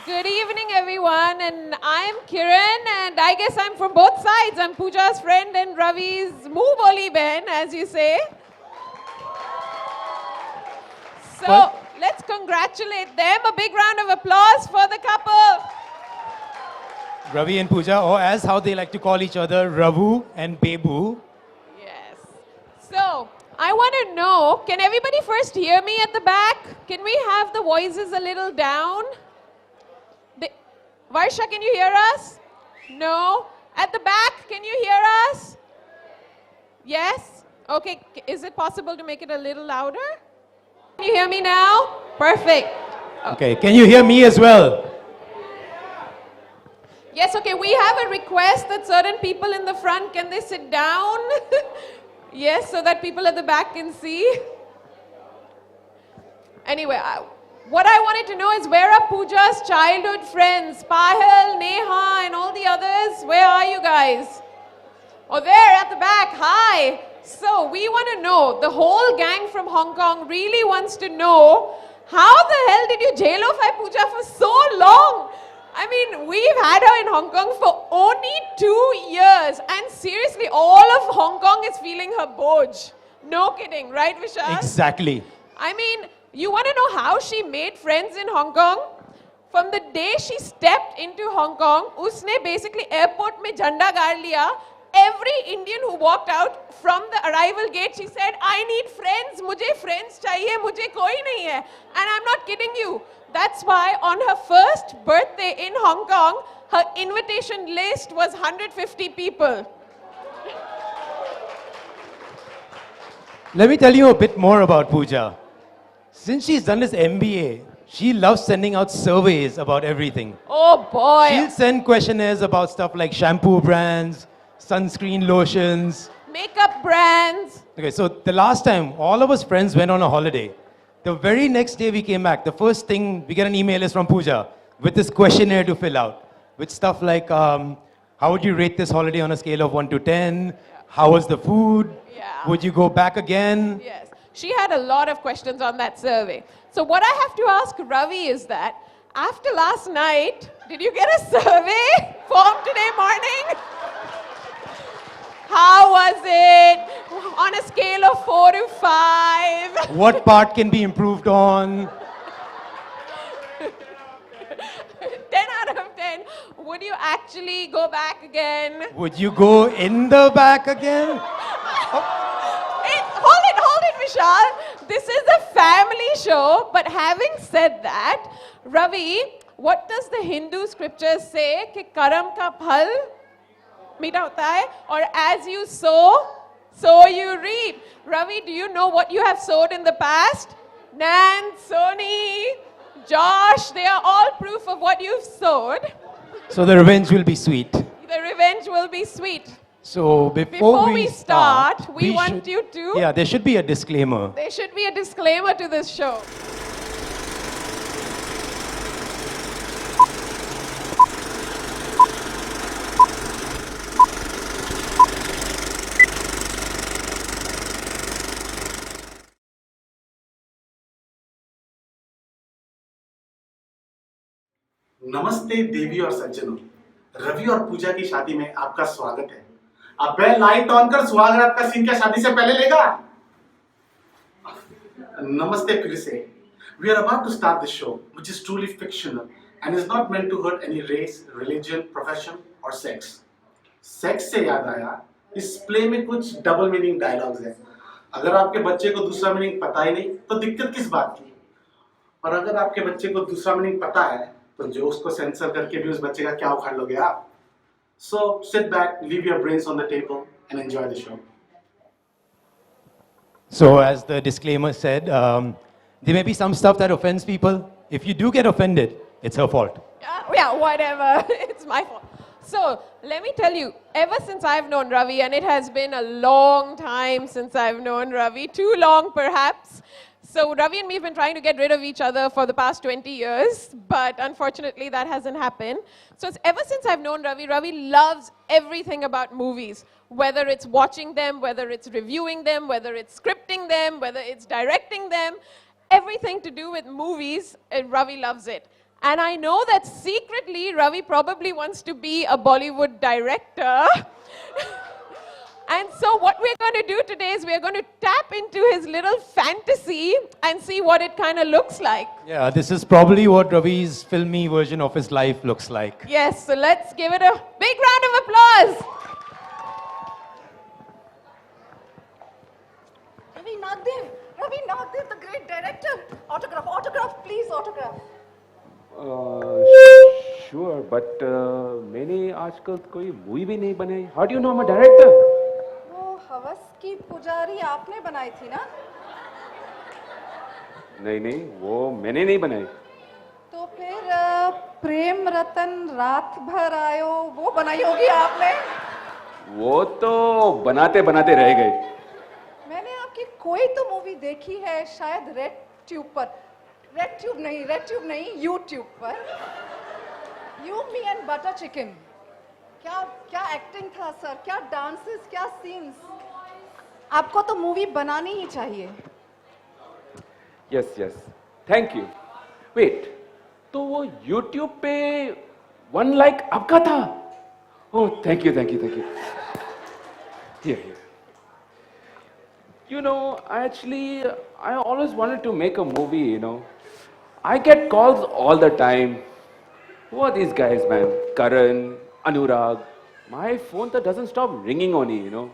Good evening, everyone, and I'm Kiran, and I guess I'm from both sides. I'm Pooja's friend and Ravi's Moo Boli Ben, as you say. So Well- let's congratulate them. A big round of applause for the couple. Ravi and Pooja, or as how they like to call each other, Ravu and Bebu. Yes. So I want to know, can everybody first hear me at the back? Can we have the voices a little down? Varsha, can you hear us? No? At the back, can you hear us? Yes? Okay, is it possible to make it a little louder? Can you hear me now? Perfect. Okay, can you hear me as well? Yes, okay, we have a request that certain people in the front, can they sit down? Yes, so that people at the back can see. Anyway, what I wanted to know is, where are Pooja's childhood friends? Pahel, Neha, and all the others? Where are you guys? Oh, there at the back. Hi. So we want to know, the whole gang from Hong Kong really wants to know, how the hell did you jailify Pooja for so long? I mean, we've had her in Hong Kong for only 2 years. And seriously, all of Hong Kong is feeling her boj. No kidding, right, Vishal? Exactly. I mean, you want to know how she made friends in Hong Kong? From the day she stepped into Hong Kong, usne basically airport mein jhanda gaad liya. Every Indian who walked out from the arrival gate, she said, I need friends, mujhe friends chahiye, mujhe koi nahi hai. And I'm not kidding you. That's why on her first birthday in Hong Kong, her invitation list was 150 people. Let me tell you a bit more about Pooja. Since she's done this MBA, she loves sending out surveys about everything. Oh boy. She'll send questionnaires about stuff like shampoo brands, sunscreen lotions. Makeup brands. Okay, so the last time all of us friends went on a holiday, the very next day we came back, the first thing we get an email is from Pooja with this questionnaire to fill out, with stuff like, how would you rate this holiday on a scale of 1 to 10? How was the food? Yeah. Would you go back again? Yes. She had a lot of questions on that survey. So what I have to ask Ravi is that, after last night, did you get a survey form today morning? How was it? On a scale of 4 to 5? What part can be improved on? 10 out of 10. Would you actually go back again? Would you go in the back again? Hey, hold it, Vishal. This is a family show, but having said that, Ravi, what does the Hindu scripture say? कि कर्म का फल मीठा होता है, or as you sow, so you reap. Ravi, do you know what you have sowed in the past? Nan, Sony, Josh, they are all proof of what you've sowed. So the revenge will be sweet. The revenge will be sweet. So Before we start, we want should- you to... Yeah, there should be a disclaimer. There should be a disclaimer to this show. नमस्ते देवी और सज्जनों, रवि और पूजा की शादी में आपका स्वागत है। अबे लाइट ऑन कर, सुहाग रात का सीन क्या शादी से पहले लेगा? नमस्ते फिर से। We are about to start the show, which is truly fictional and is not meant to hurt any race, religion, profession or sex. Sex से याद आया, इस प्ले में कुछ डबल मीनिंग डायलॉग्स हैं। अगर आपके बच्चे को दूसरा मीनिंग पता ही नहीं, तो दिक्कत किस बात की? और अगर आपके बच्चे को दूसरा मीनिंग पता है, तो जो उसको सेंसर करके भी उस बच्चे का क्या उखाड़ लोगे आप? So sit back, leave your brains on the table and enjoy the show. So as the disclaimer said, there may be some stuff that offends people. If you do get offended, it's her fault. Yeah, whatever. It's my fault. So, let me tell you, ever since I've known Ravi, and it has been a long time since I've known Ravi, too long perhaps. So Ravi and me have been trying to get rid of each other for the past 20 years, but unfortunately that hasn't happened. So ever since I've known Ravi, Ravi loves everything about movies, whether it's watching them, whether it's reviewing them, whether it's scripting them, whether it's directing them, everything to do with movies, Ravi loves it. And I know that secretly Ravi probably wants to be a Bollywood director. And so what we're going to do today is we're going to tap into his little fantasy and see what it kind of looks like. Yeah, this is probably what Ravi's filmy version of his life looks like. Yes, so let's give it a big round of applause. Ravi Nagdev, the great director. Autograph, please, autograph. Sure, but मैंने आजकल कोई movie भी नहीं बनाई. How do you know I'm a director? वो हवस की पुजारी आपने बनाई थी ना? नहीं, वो मैंने नहीं बनाई. तो फिर प्रेम रतन रात भर आयो वो बनाई होगी आपने? वो तो बनाते बनाते रह गए. मैंने आपकी कोई तो मूवी देखी है शायद रेड ट्यूब नहीं यूट्यूब पर. You me and butter chicken. क्या एक्टिंग था सर, क्या डांसेस, क्या सीन्स. आपको तो मूवी बनानी ही चाहिए. Yes. Thank you. Wait, तो वो YouTube पे 1 like आपका था? Oh, thank you. Here. You know, I always wanted to make a movie, you know. I get calls all the time. Who are these guys, man? Karan, Anurag. My phone that doesn't stop ringing on you know.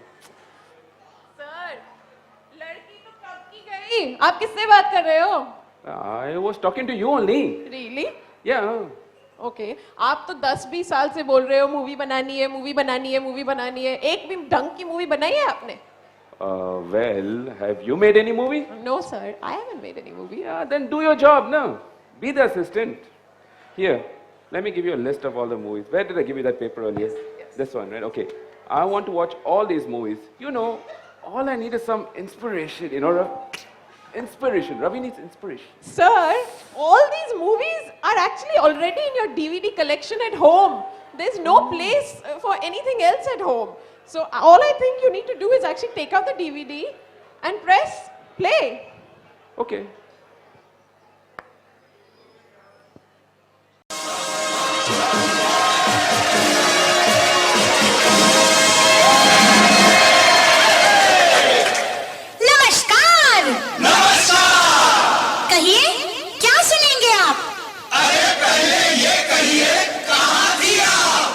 Sir, लड़की तो कब की गई? आप किससे बात कर रहे हो? I was talking to you only. Really? Yeah. Okay. आप तो 10-20 साल से बोल रहे हो मूवी बनानी है. एक भी ढंग की मूवी बनाई है आपने? Well, have you made any movie? No, sir. I haven't made any movie. Yeah, then do your job, no? Be the assistant. Here, let me give you a list of all the movies. Where did I give you that paper earlier? Yes. This one, right? Okay. I want to watch all these movies. You know, all I need is some inspiration, you know, inspiration. Ravi needs inspiration. Sir, all these movies are actually already in your DVD collection at home. There's no place for anything else at home. So all I think you need to do is actually take out the DVD and press play. Okay. नमस्कार। कहिए क्या सुनेंगे आप? अरे पहले ये कहिए कहाँ थी आप?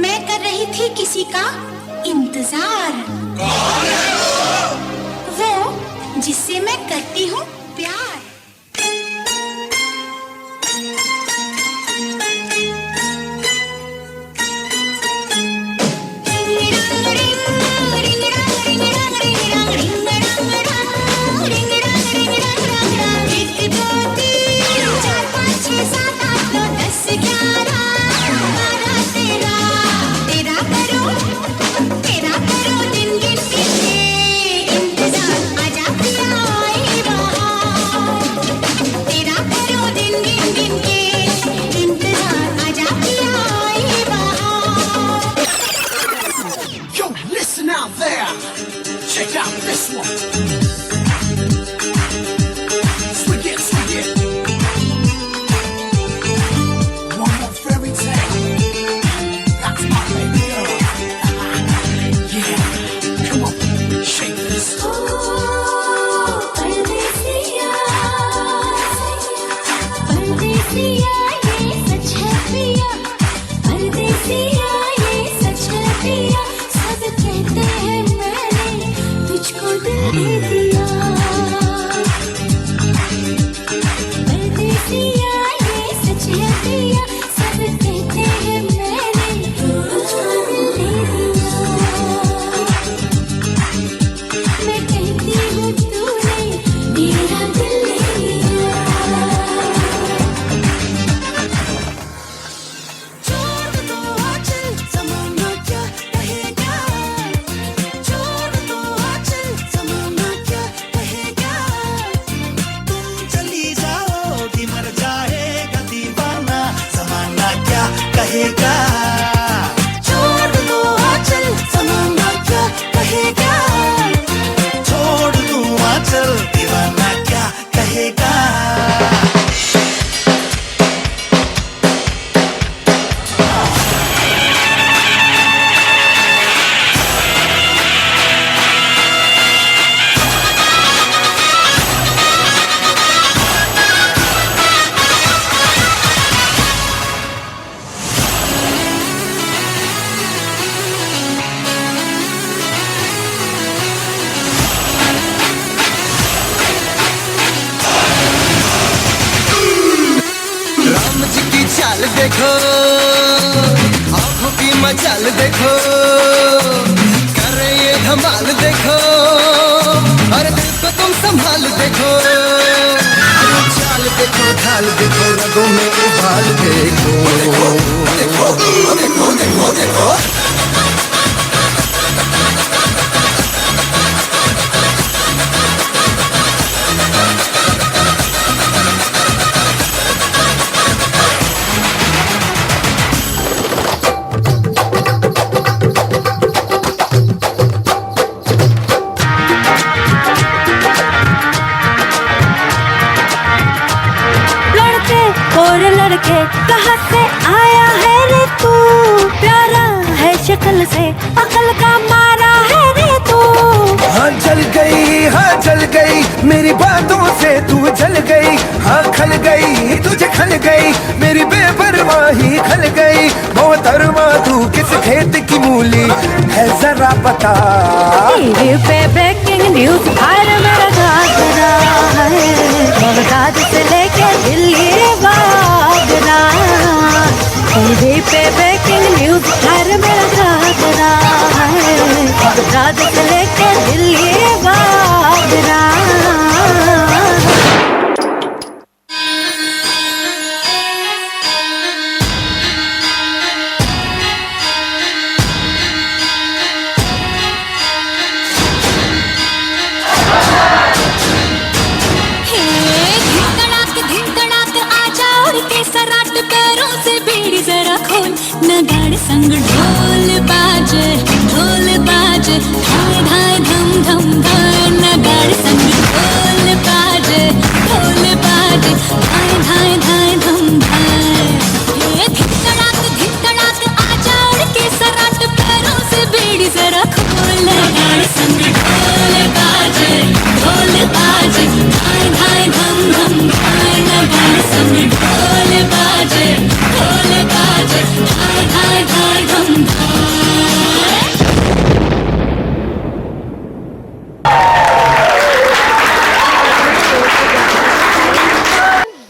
मैं कर रही थी किसी का इंतजार। कौन है वो जिससे मैं करती हूँ प्यार। Check out this one. Swing it. One more fairy tale. That's my baby girl. Yeah, come on, shake this. परदेसिया ये सच है पिया। परदेसिया ये सच है पिया। सब कहते हैं मैंने तुझको दिल दे दिया। परदेसिया ये सच है पिया। सब कहते हैं मैंने तुझको दिल दे दिया। मैं कहती हूँ तूने मेरा दिल ले लिया। छोड़ दो आंचल ज़माना क्या कहेगा। छोड़ दो आंचल ज़माना क्या देखो, आंखों की मचाल देखो, कर रहे ये धमाल देखो, अरे दिल को तुम संभाल देखो, चाल देखो, ढाल देखो, रगों में उबाल देखो, देखो, देखो, देखो, देखो, देखो। और लड़के कहाँ से आया है रे तू, प्यारा है शक्ल से अकल का मारा है रे तू। हाँ जल गई मेरी बातों से तू जल गई, हाँ खल गई तुझे खल गई मेरी बेपरवाही खल गई। मोहतरमा तू किस खेत की मूली है जरा बता, टीवी पे ब्रेकिंग न्यूज हर मेरा घाघरा है, बगदाद से लेके दिल्ली आगरा। टीवी पे ब्रेकिंग न्यूज हर मेरा घाघरा है, बगदाद से लेके दिल्ली आगरा। नगाड़ संग ढोल बाजे धाय धाय धम धम धाय। नगाड़ संग ढोल बाजे धाय धाय धाय धम धाय। ये धिक तड़ाक आजा उड़ के सराट पैरों से बीड़ी जरा खोल। नगाड़ संग ढोल बाजे धाय धाय धम धम धाय। नगाड़ संग ढोल बाजे धाय धाय धाय धम धाय।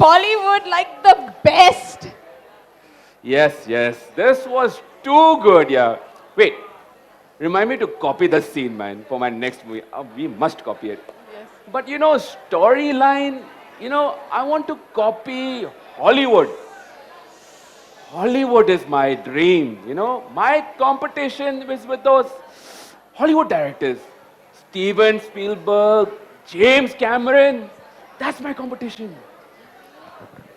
Bollywood like the best. Yes, this was too good, yeah. Wait, remind me to copy the scene, man, for my next movie. We must copy it. Yes. But you know, storyline, I want to copy Hollywood. Hollywood is my dream, My competition is with those Hollywood directors. Steven Spielberg, James Cameron. That's my competition.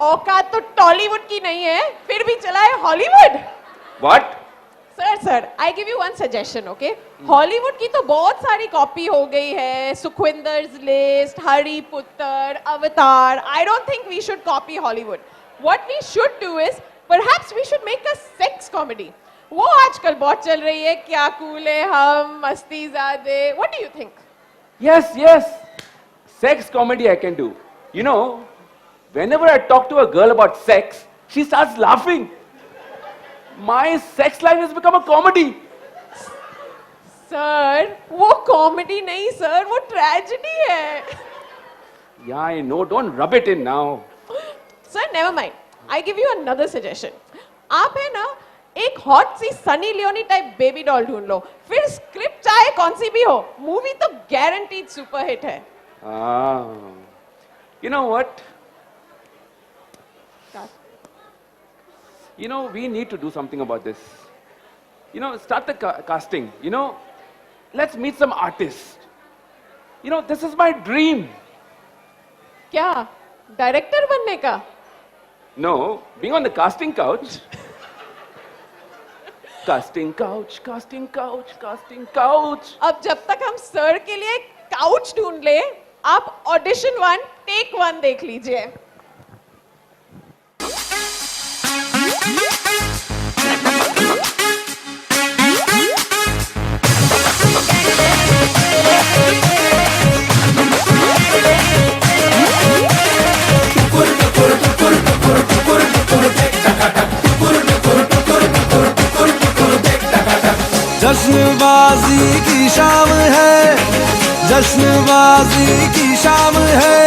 औकात तो टॉलीवुड की नहीं है, फिर भी चला है Hollywood. What? Sir, I give you one suggestion, okay? Hollywood की तो बहुत सारी कॉपी हो गई है, सुखविंदर्स लिस्ट, हरी पुत्र, अवतार। I don't think we should copy Hollywood. What we should do is, perhaps we should make a sex comedy. वो आजकल बहुत चल रही है, क्या कूल है हम, मस्तीज़ादे। What do you think? Yes. Sex comedy I can do. Whenever I talk to a girl about sex, she starts laughing. My sex life has become a comedy. Sir, वो कॉमेडी नहीं sir, वो tragedy है। Yeah, I know. Don't rub it in now. Sir, never mind. I give you another suggestion. आप है ना, एक hot सी Sunny Leone type baby doll ढूंढ लो, फिर स्क्रिप्ट चाहे कौन सी भी हो, मूवी तो गारंटीड सुपर हिट है। You know what? We need to do something about this. Start the casting. Let's meet some artists. This is my dream. क्या डायरेक्टर बनने का? No, being on the casting couch. Casting couch. अब जब तक हम sir के लिए couch ढूंढ ले, आप ऑडिशन 1 टेक 1 देख लीजिए। जश्नबाजी की शाम है, जश्नबाजी की शाम है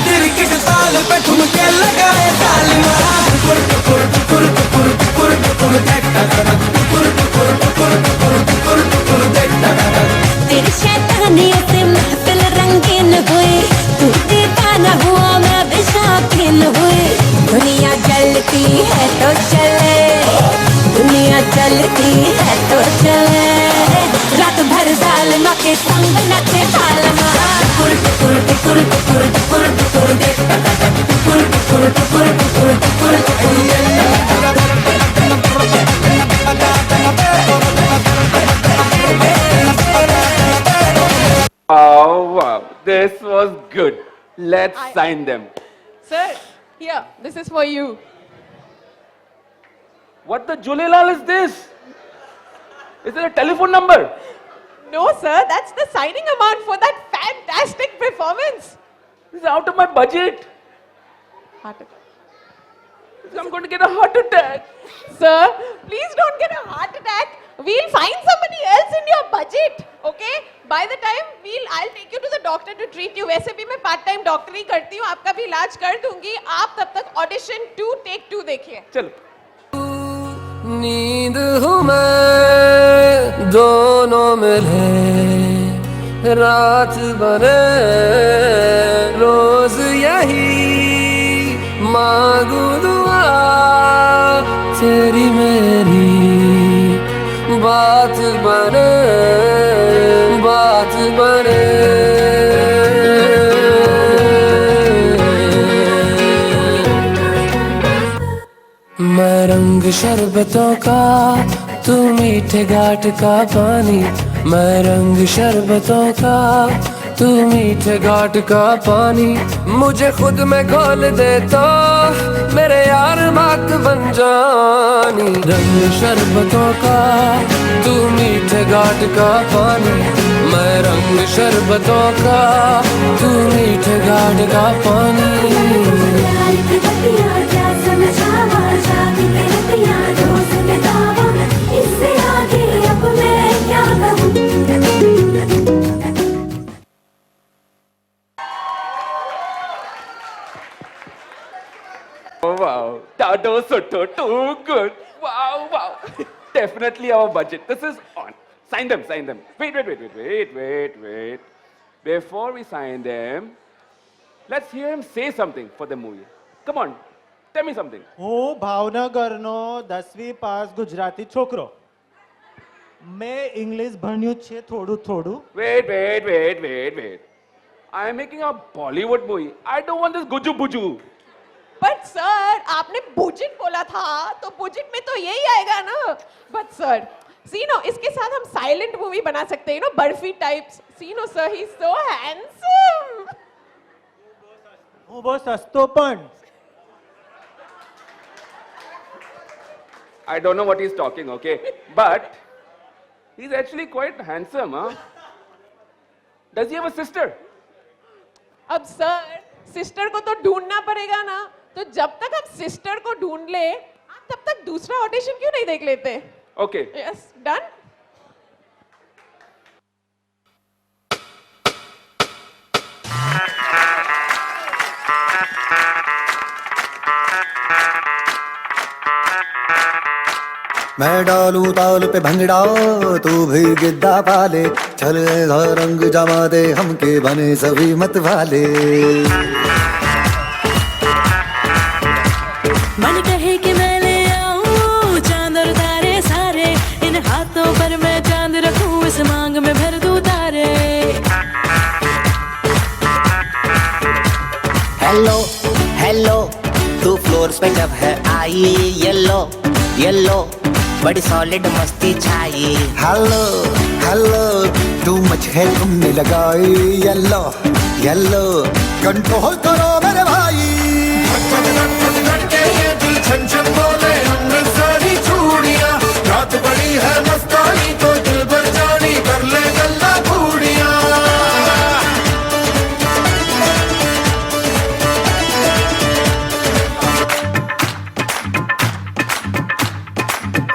क्रिकेट ताल पे ठुमके लगाए ताल मारा टुकुर टुकुर टुकुर टुकुर टुकुर टुकुर देख टक टुकुर टुकुर टुकुर टुकुर टुकुर टुकुर देख टक तेरी शैतानियत से महफिल रंगीन हुई, तू दीवाना हुआ मैं भी शौकीन हुई। दुनिया जलती है तो चले, दुनिया चलती है तो चले, रात भर जालिमा के संग नचे पालमा। टुकुर टुकुर टुकुर टुकुर टुकुर टुकुर देख टुकुर टुकुर टुकुर टुकुर टुकुर टुकुर। Oh, wow. This was good. Let's sign them. Sir, here, this is for you. What the Julelal is this? Is it a telephone number? No, sir, that's the signing amount for that fantastic performance. This is out of my budget. Heart attack. I'm going to get a heart attack. Sir, please don't get a heart attack. We'll find somebody else in your budget, okay? By the time I'll take you to the doctor to treat you. वैसे भी मैं part time डॉक्टरी करती हूँ, आपका भी इलाज कर दूंगी. आप तब तक ऑडिशन 2 टेक 2 देखिए. चलो. नींद हूँ मैं दोनों मिले रात बने रोज यही मांगू दुआ तेरी मेरी बात बने बात बने मैं रंग शरबतों का तू मीठे घाट का पानी मैं रंग शरबतों का तू मीठे घाट का पानी मुझे खुद में घोल दे तो मेरे यार बात बन जानी रंग शरबतों का तू मीठे घाट का पानी मैं रंग शरबतों का तू मीठे घाट का पानी Oh, wow. Tado Soto, too good. Wow, wow. Definitely our budget. This is on. Sign them, sign them. Wait. Before we sign them, let's hear him say something for the movie. Come on, tell me something. હું ભાવનગરનો 10વી pass Gujarati છોકરો મેં English ભણ્યું છે થોડું થોડું Wait. I am making a Bollywood movie. I don't want this guju buju. But sir आपने बुजिट बोला था तो बुजिट में तो यही आएगा ना. बट सर सीनो इसके साथ हम साइलेंट मूवी बना सकते हैं, barfi types. Sino sir he is so handsome. હું બહુ સસ્તો પણ I don't know what he's talking, okay? But he's actually quite handsome, huh? Does he have a sister? अब सर सिस्टर को तो ढूंढना पड़ेगा ना, तो जब तक हम सिस्टर को ढूंढ ले आप तब तक दूसरा ऑडिशन क्यों नहीं देख लेते. Okay. Yes done. मैं डालूं ताल पे भंगड़ा तू भी गिद्दा पाले चल ऐसा रंग जमा दे हमके बने सभी मत वाले मन कहे कि मैं ले आऊं चांद और तारे सारे, इन हाथों पर मैं चांद रखूं इस मांग में भर दूं तारे. हेलो हेलो तू फ्लोर पे जब है आई येलो येलो बड़ी सॉलिड मस्ती छाई. हेलो हेलो तू मच है तुमने लगाई येलो येलो कंट्रोल करो मेरे भाई रात बड़ी है मस्तानी तो दिल भर जानी कर ले गल्ला बूढ़िया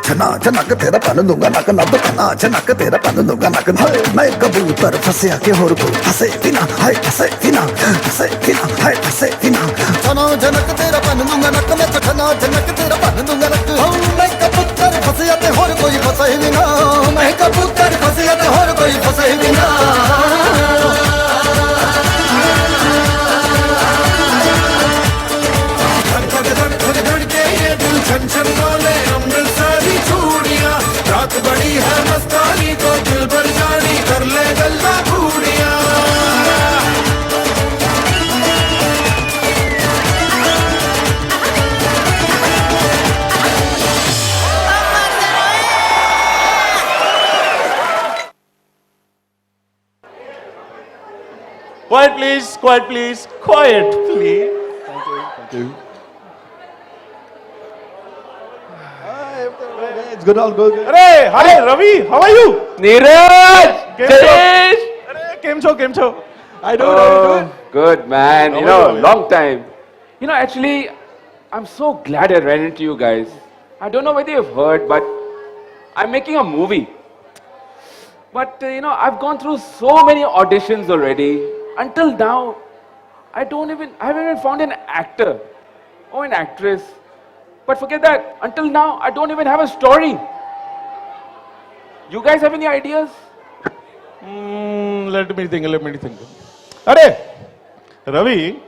छन नाच नक तेरा पन दूंगा नक नब का नाच नक तेरा पन दूंगा नक हाय मैं कबूतर फंसे के होर को फंसे बिना हाय फंसे बिना हाय फंसे बिना चना जनक तेरा पन दूंगा नक मैं चना जनक तेरा पन दूंगा नक मैं कबूतर फंसे के होर कोई फंसे बिना मैं कबूतर फंसे के होर कोई फंसे बिना छन छन बोले अमृतसरी चूड़ियां रात बड़ी है मस्तानी तो दिल भर जानी कर ले गल्ला बूढ़ियां Quiet, please. Quiet, please. Quiet, please. Thank you. It's good, all good. Hey, hi, Ravi. How are you? Neeraj! Dinesh! Came so. I do. Good, man. How are you? Long time. Actually, I'm so glad I ran into you guys. I don't know whether you've heard, but I'm making a movie. But, I've gone through so many auditions already. Until now, I haven't even found an actor or an actress. But forget that. Until now, I don't even have a story. You guys have any ideas? Let me think. Arey, Ravi,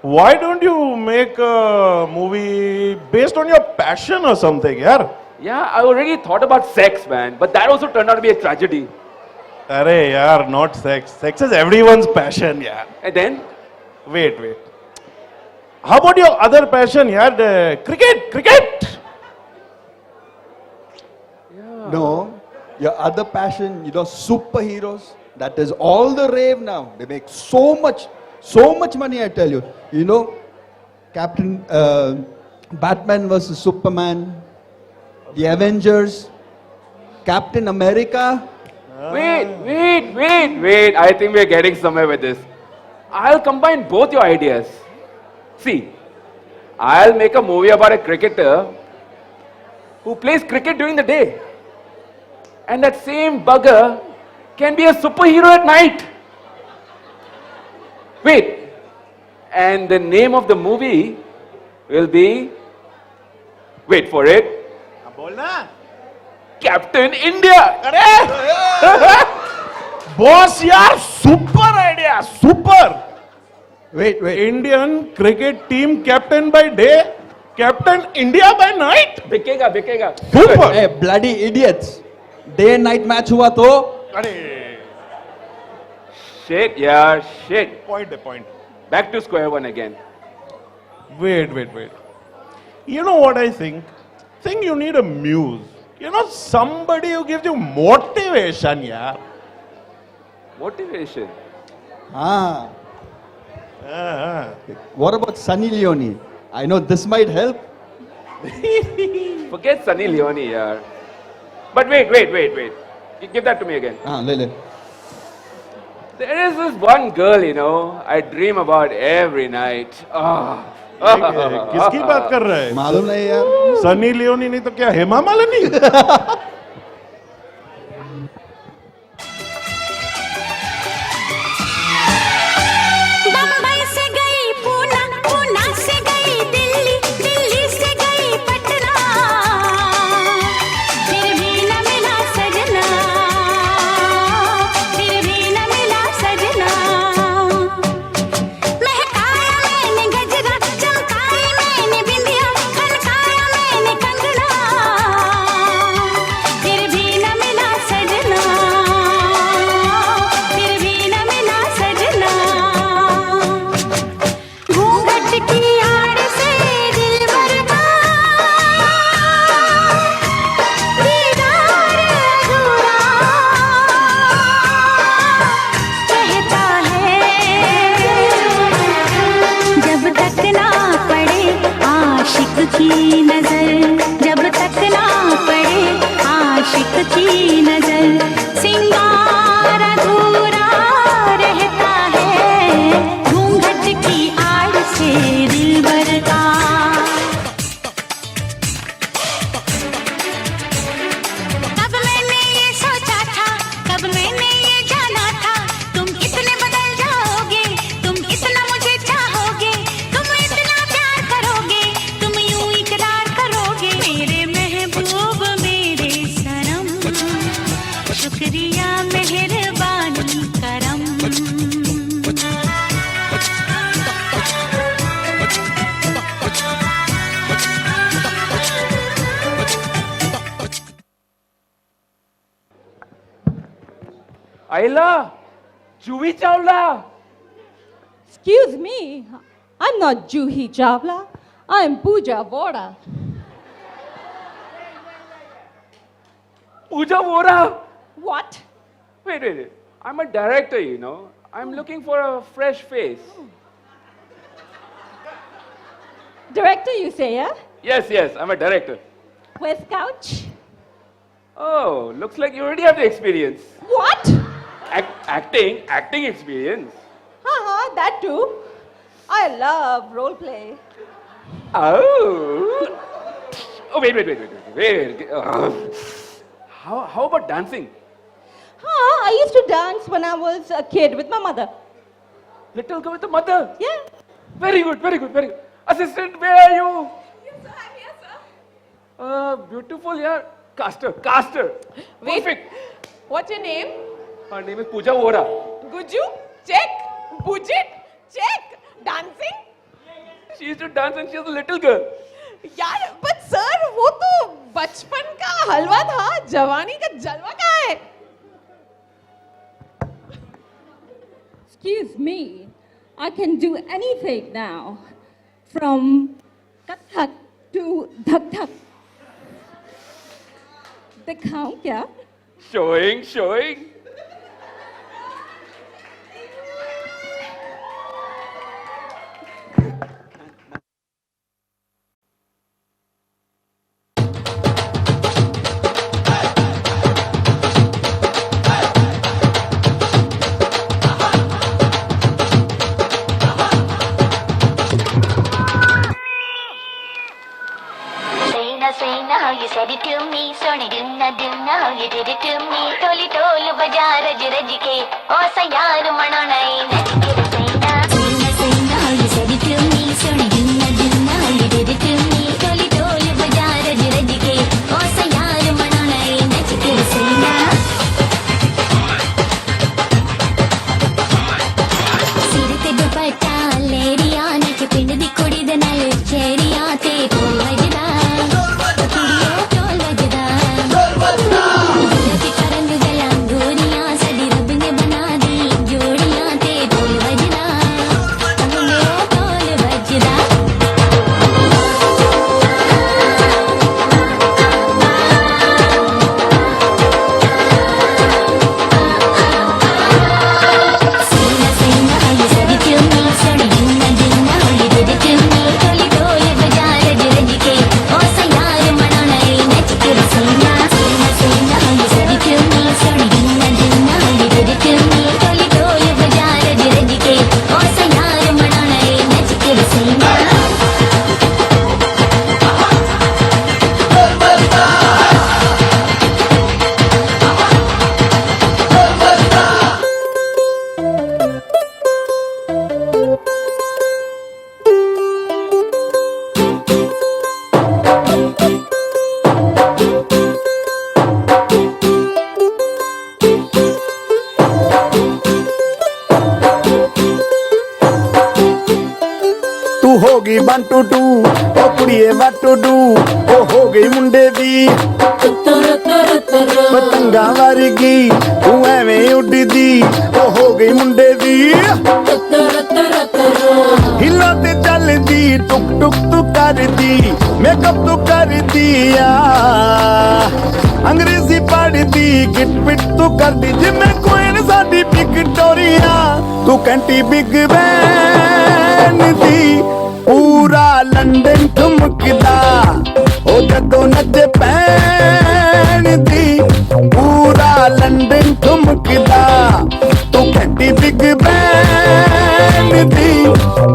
why don't you make a movie based on your passion or something, yaar? Yeah, I already thought about sex, man. But that also turned out to be a tragedy. Arey, yaar, not sex. Sex is everyone's passion, yaar. And then? Wait. How about your other passion, yaar? Cricket. No, your other passion, superheroes. That is all the rave now. They make so much money, I tell you. Captain Batman versus Superman, the Avengers, Captain America. Wait. I think we're getting somewhere with this. I'll combine both your ideas. See, I'll make a movie about a cricketer who plays cricket during the day. And that same bugger can be a superhero at night. Wait. And the name of the movie will be, wait for it, Captain India. Boss, yaar, super idea, super. Wait. Indian cricket team captain by day, captain India by night. Bikega. Super. Hey, bloody idiots. Day and night match hua to. Shit, yeah, shit. Point. Back to square one again. Wait. You know what I think? Think you need a muse. Somebody who gives you motivation, yaar. Motivation. What about Sunny Leone? I know this might help. Forget Sunny Leone, yaar. But wait. Give that to me again. Le. There is this one girl, I dream about every night. किसकी बात कर रहा है? मालूम नहीं यार. Sunny Leone नहीं तो क्या हेमा मालिनी? बम्बई से गई पूना से गई दिल्ली से गई पटना फिर भी न मिला सजना महकाया मैंने गजरा चमकाई मैंने बिंदिया खनकाया मैंने Kangana Ayla, Juhi Chawla. Excuse me, I'm not Juhi Chawla. I'm Pooja Vora. Pooja Vora. What? Wait. I'm a director, you know. I'm looking for a fresh face. Director, you say, yeah? Yes, I'm a director. Where's couch? Oh, looks like you already have the experience. What? Acting experience. That too. I love role play. Oh. Oh, wait. How about dancing? I used to dance when I was a kid with my mother. Little girl with the mother. Yeah. Very good. Assistant, where are you? Yes, sir, I'm here, sir. Beautiful, yeah. Caster. Wait. Perfect. What's your name? Her name is Pooja Vora. Guju? Check. Bujit? Check. Dancing? She used to dance and she was a little girl. यार, but sir, वो तो बचपन का हलवा था, जवानी का जलवा कहाँ है? Excuse me, I can do anything now. From Kathak to Dhak Dhak. दिखाऊं क्या? Showing. Say now how you said it to me, Sony do not how you did it to me. Toli tol baja raj ke, o sayar mananai nach ke. Say now how you said it to me, Sony do not how you did it to me. Toli tol baja raj ke, o sayar mananai nach ke. Say now. सिर ते दुपट्टा लेरिया नच पिंड दी कुड़ी दे नाल चेरिया ते ढोल वजदा ਹੋਗੀ 1 2 2 ਉਹ ਕੁੜੀਏ what to do ਉਹ ਹੋ ਗਈ ਮੁੰਡੇ ਦੀ ਪਤੰਗਾਂ ਵਰਗੀ ਤੂੰ ਐਵੇਂ ਉੱਡਦੀ ਉਹ ਹੋ ਗਈ ਮੁੰਡੇ ਦੀ ਹਿੱਲਾਂ ਤੇ ਚੱਲਦੀ ਟੁਕ ਟੁਕ ਤੂੰ ਕਰਦੀ ਮੇਕਅਪ ਤੂੰ ਕਰਦੀ ਆ ਅੰਗਰੇਜ਼ੀ ਪੜ੍ਹਦੀ ਗਿਟ ਪਿਟ ਤੂੰ ਕਰਦੀ ਜਿਵੇਂ ਕੁਈਨ ਸਾਡੀ ਵਿਕਟੋਰੀਆ ਤੂੰ ਕੈਂਟੀ ਬਿਗ ਬੈਨ ਦੀ पूरा लंदन ठुमकदा ओ जदों नच पैण दी पूरा लंदन ठुमकदा तू घंटी बिग बैन दी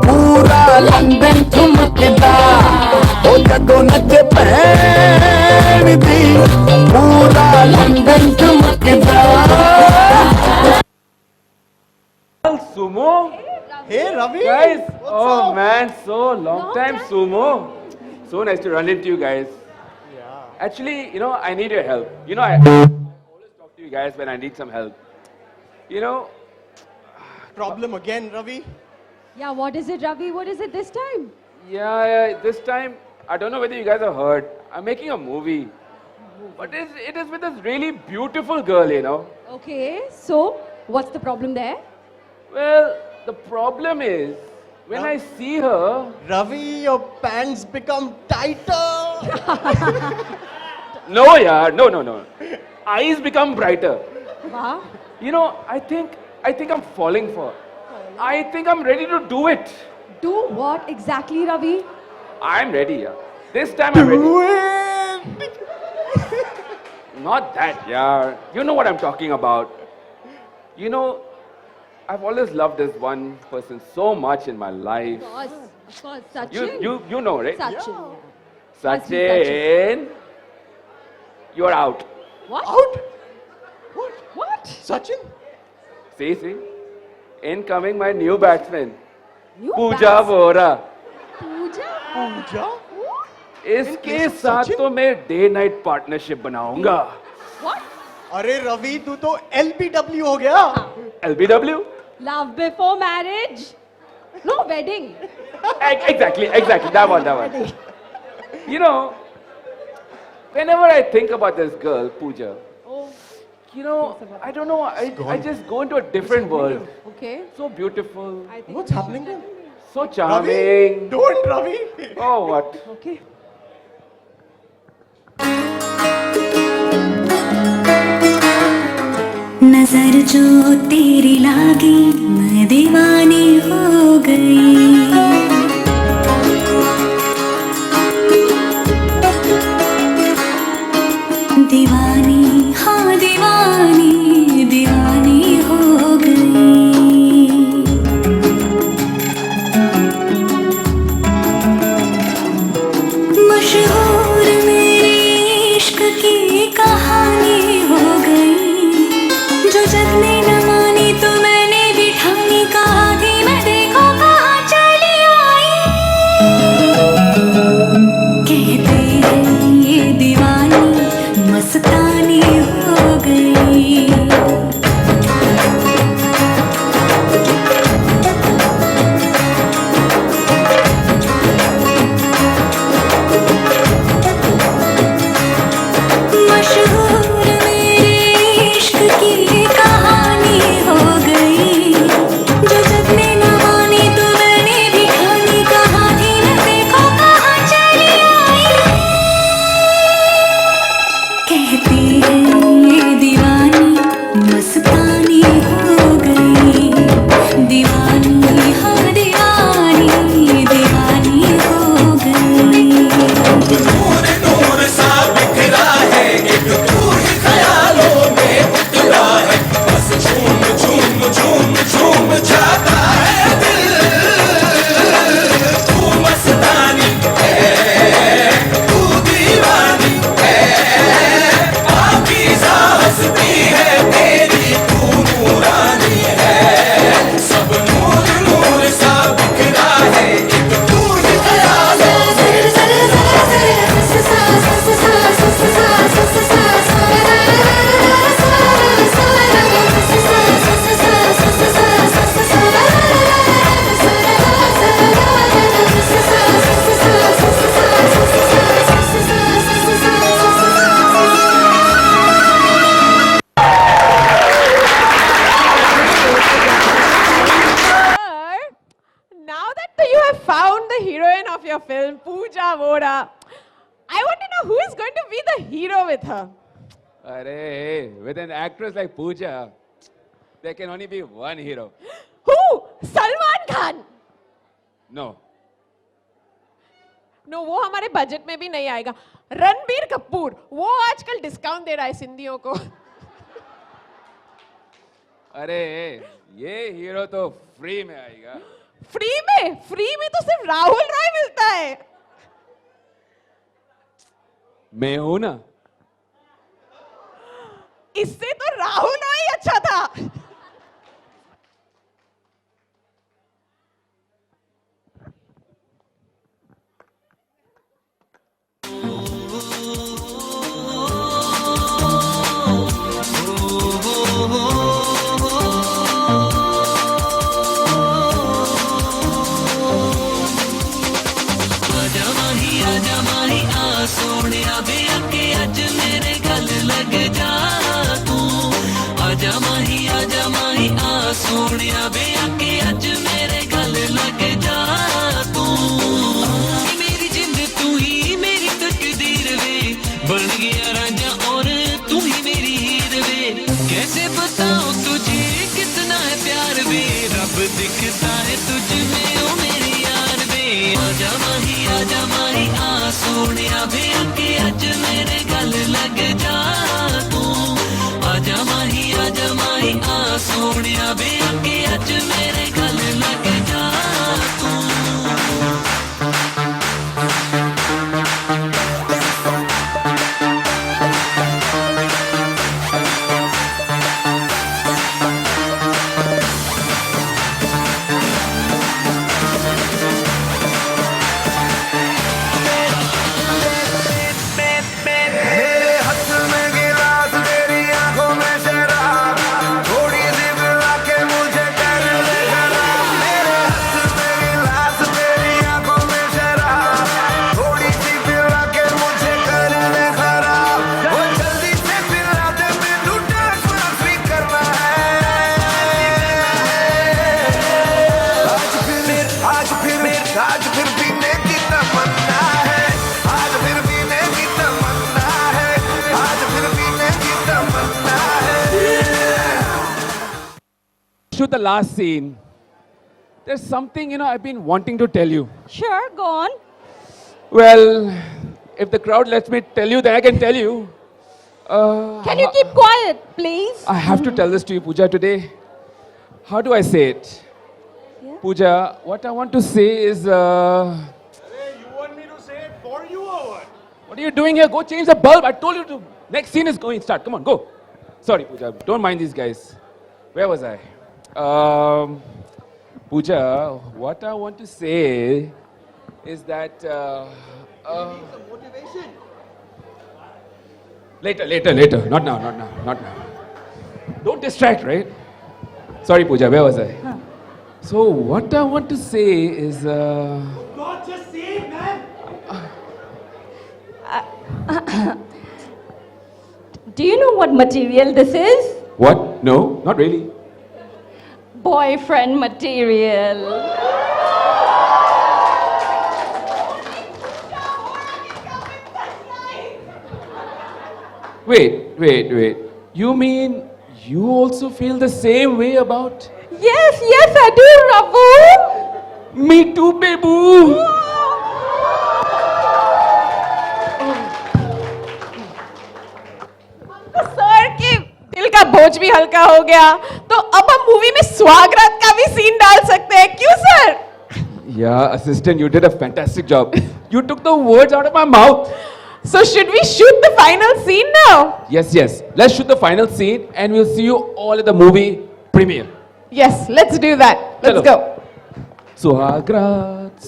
पूरा लंदन ठुमकदा ओ जदों नच पैण दी पूरा London ठुमकदा Sumo? Hey Ravi! Guys, What's oh up? man, so long time Sumo. So nice to run into you guys. Yeah. Actually, you know, I need your help. You know, I always talk to you guys when I need some help. You know, problem again, Ravi? Yeah, what is it, Ravi? What is it this time? Yeah, this time, I don't know whether you guys have heard, I'm making a movie. But it is with this really beautiful girl, you know. Okay, so what's the problem there? Well, the problem is, when I see her... Ravi, your pants become tighter. No, yeah, no. Eyes become brighter. Wow. You know, I think I'm falling for her. I think I'm ready to do it. Do what exactly, Ravi? I'm ready, yeah. This time I'm ready. Not that, yeah. You know what I'm talking about. You know, I've always loved this one person so much in my life. Of course, Sachin. You know, right? Sachin. Sachin, you're out. What? Out? What? Sachin? See? Incoming my new batsman. New Pooja bats- Vora. Pooja? इसके साथ तो मैं day night partnership बनाऊंगा. What? अरे रवि तू तो LBW हो गया. LBW? Love before marriage? No, wedding. Exactly. That one. You know, whenever I think about this girl, Pooja, you know, I don't know, I just go into a different world. Okay. So beautiful, I think What's happening then? so Ravi, charming. don't Ravi. Oh, what? Okay. नजर जो तेरी लागी मैं दीवानी हो गई. दीवानी हाँ दीवानी हो गई. मशहूर मेरी इश्क की कहानी हो गई. जो जग ने न मानी तो मैंने भी ठानी. कहा थी मैं देखो कहाँ चली आई. कहते हैं ये दीवानी मस्तानी हो गई. मशहूर मेरी इश्क की कहानी हो गई. जो जग ने न मानी तो मैंने भी ठानी. कहा थी मैं देखो कहाँ चली आई. कहती है ये दीवानी मस्तानी हो गई. दीवानी हाँ दीवानी हो गई. Now that you have found the heroine of your film, Pooja Vora, I want to know who is going to be the hero with her. Arey, with an actress like Pooja, there can only be one hero. Who? Salman Khan. No. No, वो हमारे budget में भी नहीं आएगा. रणबीर कपूर, वो आजकल discount दे रहा है सिंधियों को. अरे ये हीरो तो फ्री में आएगा. फ्री में तो सिर्फ राहुल रॉय मिलता है. मैं हूं ना. इससे तो राहुल रॉय अच्छा था. वे आके अज मेरे गल लग जा तू मेरी जिंद तू ही मेरी तकदीर वे बन गया रांझा और तू ही मेरी हीर वे कैसे बताऊं तुझे कितना है प्यार वे रब दिखता है तुझ में ओ मेरी यार वे आजा माही आ सोनिया वे आके अज मेरे गल लग जा तू आजा माही आ सोनिया वे आके अज मेरे गल लग जा तू मेरे हाथ में गिलास तेरी आंखों में शराब थोड़ी सी पिला के मुझे कर ले खराब मेरे हाथ में गिलास तेरी आंखों में शराब थोड़ी सी पिला के मुझे कर ले खराब वो जल्दी से पिला दे मैनू डांस भी करना है आज फिर पीने की तमन्ना है आज फिर पीने की तमन्ना है आज फिर पीने की तमन्ना है Shoot the last scene. There's something, I've been wanting to tell you. Sure, go on. Well, if the crowd lets me tell you, then I can tell you. Can you keep quiet, please? I have to tell this to you, Pooja, today. How do I say it? Yeah. Pooja, what I want to say is... You want me to say it for you or what? What are you doing here? Go change the bulb. I told you to. Next scene is going. Start. Come on, go. Sorry, Pooja. Don't mind these guys. Where was I? Pooja, what I want to say is that... Later. Not now. Don't distract, right? Sorry, Pooja. Where was I? So, what I want to say is... God, just say it, man. Do you know what material this is? What? No, not really. Boyfriend material. Wait. You mean you also feel the same way about... Yes, I do, Rabu. Me too, babu. Sir के दिल का बोझ भी हल्का हो गया तो अब हम मूवी में स्वागत का भी सीन डाल सकते हैं क्यों sir Yeah, assistant, you did a fantastic job. You took the words out of my mouth. So should we shoot the final scene now? Yes. Let's shoot the final scene and we'll see you all at the movie premiere. Yes, let's do that. Let's Chalo. go. Suhagrat.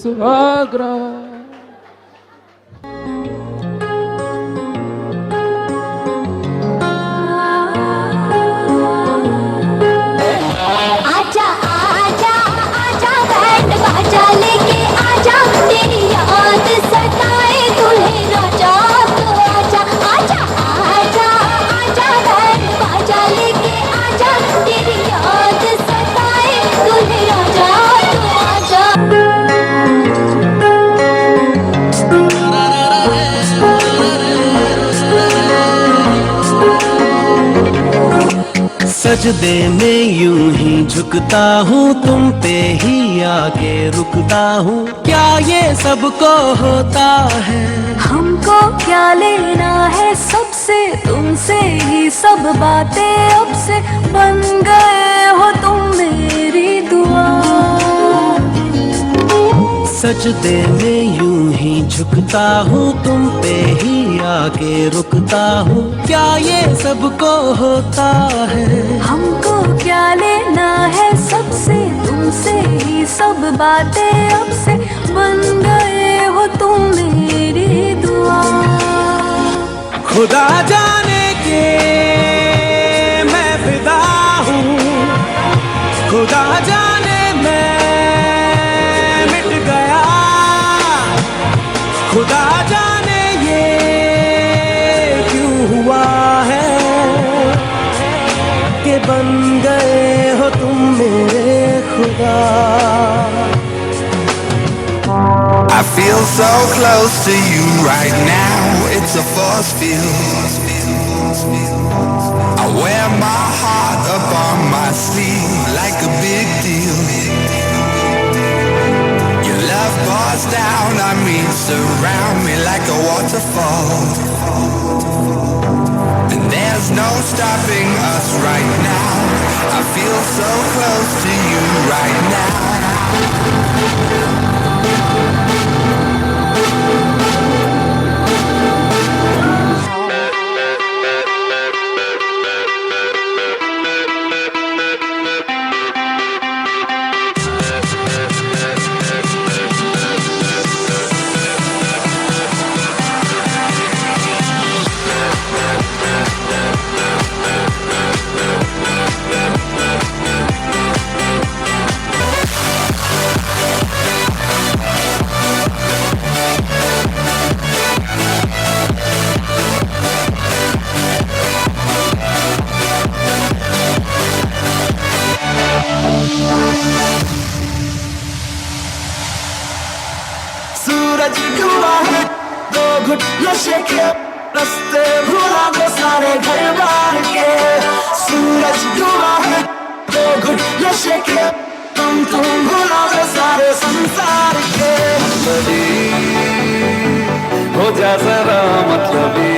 आजा आजा आजा band बाजा लेके आजा तेरी याद सताए दूल्हे राजा तो आजा आजा आजा आजा बैंड बाजा लेके आजा तेरी याद सताए दूल्हे राजा तो आजा सजदे में यूं ही झुकता हूँ तुम पे ही आके रुकता हूँ क्या ये सबको होता है हमको क्या लेना है सबसे तुमसे ही सब बातें अब से बन गए हो तुम मेरी दुआ सजदे में यूं ही झुकता हूँ तुम पे ही आके रुकता हूँ क्या ये सबको होता है हमको क्या लेना है सबसे तुमसे ही सब बातें अब से बन गए हो तुम मेरी दुआ खुदा जाने के मैं फिदा हूँ खुदा जाने मैं मिट गया खुदा जाने ये क्यों हुआ है कि बन गए हो तुम मेरे रहेगा I feel so close to you right now, it's a force field. I wear my heart up on my sleeve like a big deal. Your love pours down on me, surround me like a waterfall. And there's no stopping us right now. I feel so close to you right now. सूरज डूबा है दो घुट नशे के रास्ते भुला दो सारे घर बार के सूरज डूबा है दो घुट नशे के तुम भुला दो सारे संसार के हो जा जरा मतलबी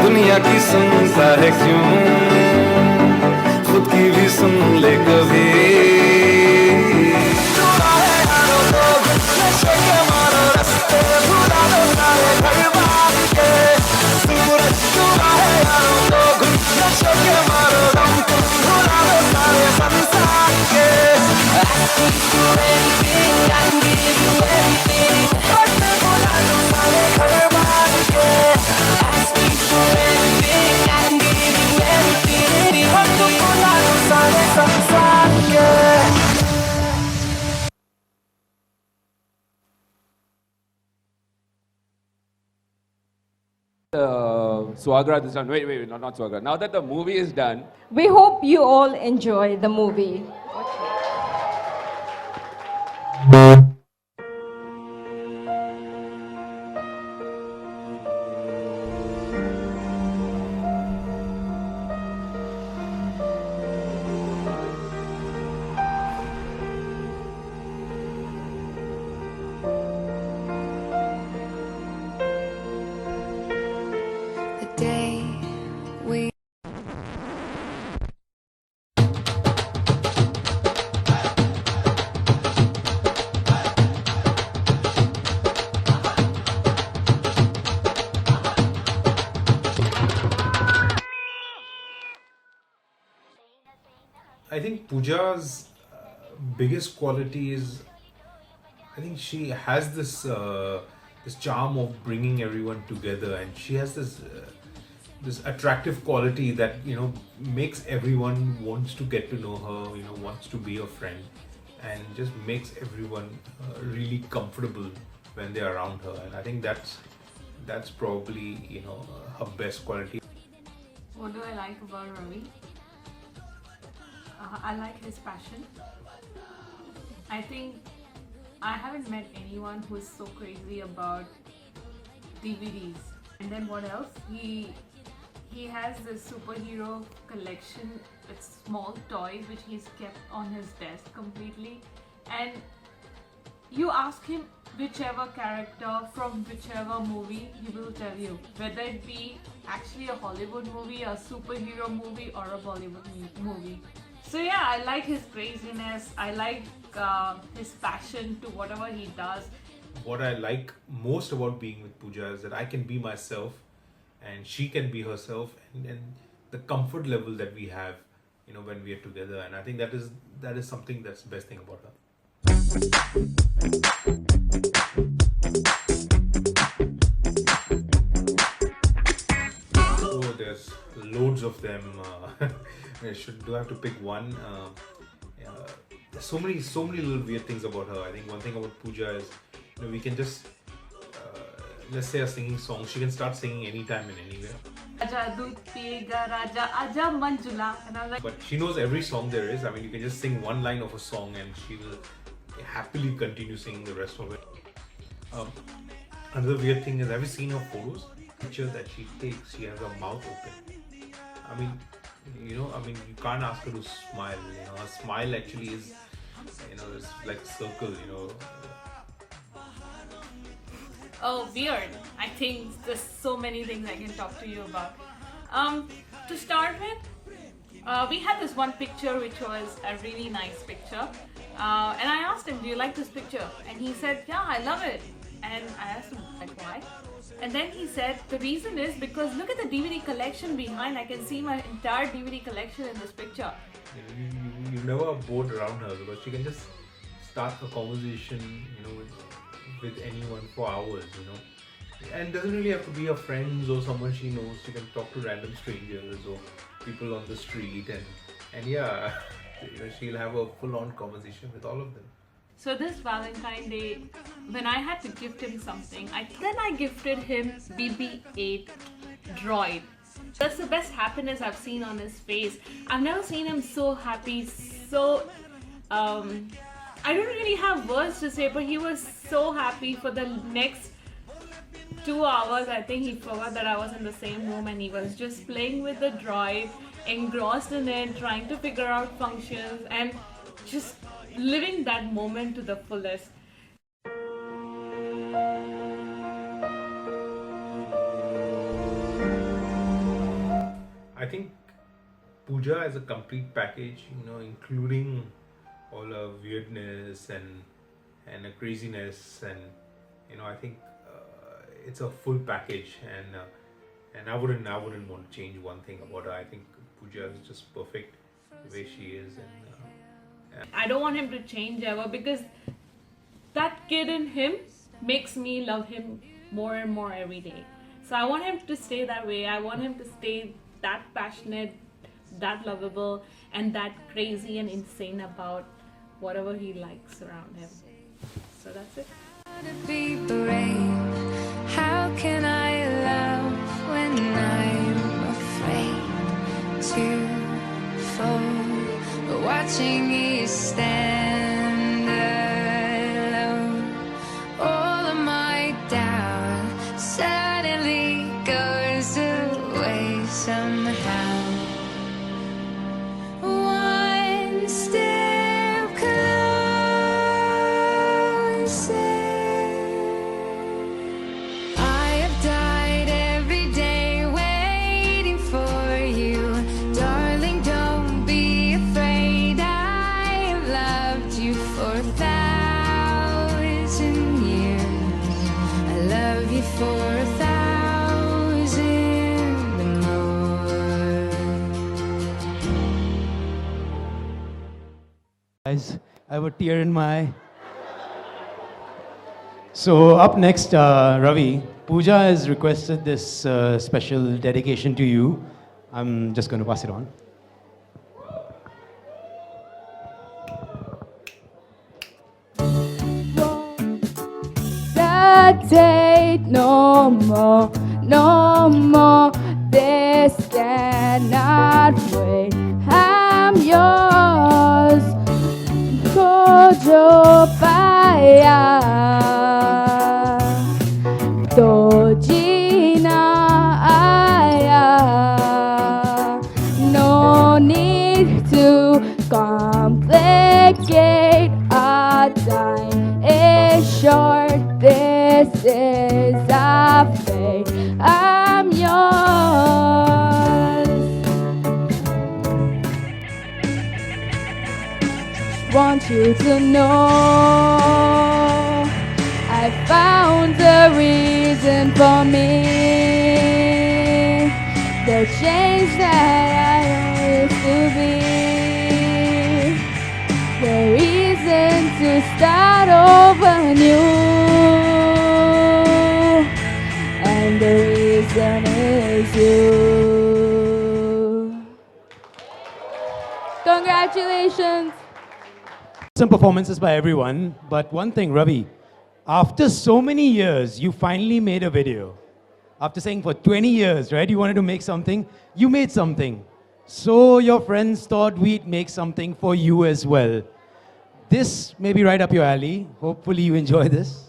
दुनिया की सुनता है क्यों खुद की भी सुन ले कभी Swagra this time. Wait, not Swagra. Now that the movie is done, We hope you all enjoy the movie. The day we I think Pooja's biggest quality is, I think she has this charm of bringing everyone together, and she has this attractive quality that makes everyone wants to get to know her, wants to be a friend, and just makes everyone really comfortable when they're around her. And I think that's probably her best quality. What do I like about Ravi? I like his passion. I think I haven't met anyone who is so crazy about DVDs. And then what else? He has this superhero collection with small toys which he's kept on his desk completely. And you ask him whichever character from whichever movie, he will tell you, whether it be actually a Hollywood movie, a superhero movie, or a Bollywood movie. So yeah, I like his craziness. I like his passion to whatever he does. What I like most about being with Pooja is that I can be myself and she can be herself, and the comfort level that we have when we are together. And I think that is something that's the best thing about her. So there's loads of them. Do I have to pick one? There's so many little weird things about her. I think one thing about Pooja is we can just let's say a singing song, she can start singing anytime and anywhere, Raja Doodh Piyega Raja Aja Manjula. And I was like, But she knows every song there is. I mean, you can just sing one line of a song and she will happily continue singing the rest of it. Another weird thing is, have you seen her photos? Pictures that she takes, she has her mouth open. I mean, you can't ask her to smile. A smile actually is, it's like a circle, oh, weird. I think there's so many things I can talk to you about. To start with, we had this one picture which was a really nice picture. And I asked him, do you like this picture? And he said, yeah, I love it. And I asked him, like, why? And then he said, the reason is because look at the DVD collection behind. I can see my entire DVD collection in this picture. You never bored around her because she can just start a conversation, with anyone for hours, And doesn't really have to be her friends or someone she knows. She can talk to random strangers or people on the street, and yeah, she'll have a full-on conversation with all of them. So this Valentine Day, when I had to gift him something, I gifted him BB-8 droid. That's the best happiness I've seen on his face. I've never seen him so happy, so I don't really have words to say, but he was so happy for the next 2 hours. I think he forgot that I was in the same room and he was just playing with the droid, engrossed in it, trying to figure out functions and just living that moment to the fullest. I think Pooja is a complete package, including all her weirdness and her craziness, and I think it's a full package, and I wouldn't want to change one thing about her. I think Pooja is just perfect the way she is, I don't want him to change ever because that kid in him makes me love him more and more every day. So I want him to stay that way. I want him to stay that passionate, that lovable, and that crazy and insane about whatever he likes around him. So that's it. Be brave. How can I love when I'm afraid to fall? Watching you stand alone, all of my doubt suddenly goes away somehow. One step closer. I have died every day waiting for you, darling. Don't be afraid. I have loved you for 1,000 years. I love you for 1,000 more. Guys, I have a tear in my eye. So up next, Ravi, Pooja has requested this special dedication to you. I'm just going to pass it on. Date no more, no more. This cannot wait. I'm yours. Kojo paya, dojina aya. No need to complicate. Our time is short. This is our fate. I'm yours. Want you to know I found a reason for me. The change that I used to be. The reason to start over new. And the reason is you. Congratulations. Some performances by everyone, but one thing, Ravi, after so many years, you finally made a video. After saying for 20 years, right, you wanted to make something, you made something. So your friends thought we'd make something for you as well. This may be right up your alley. Hopefully you enjoy this.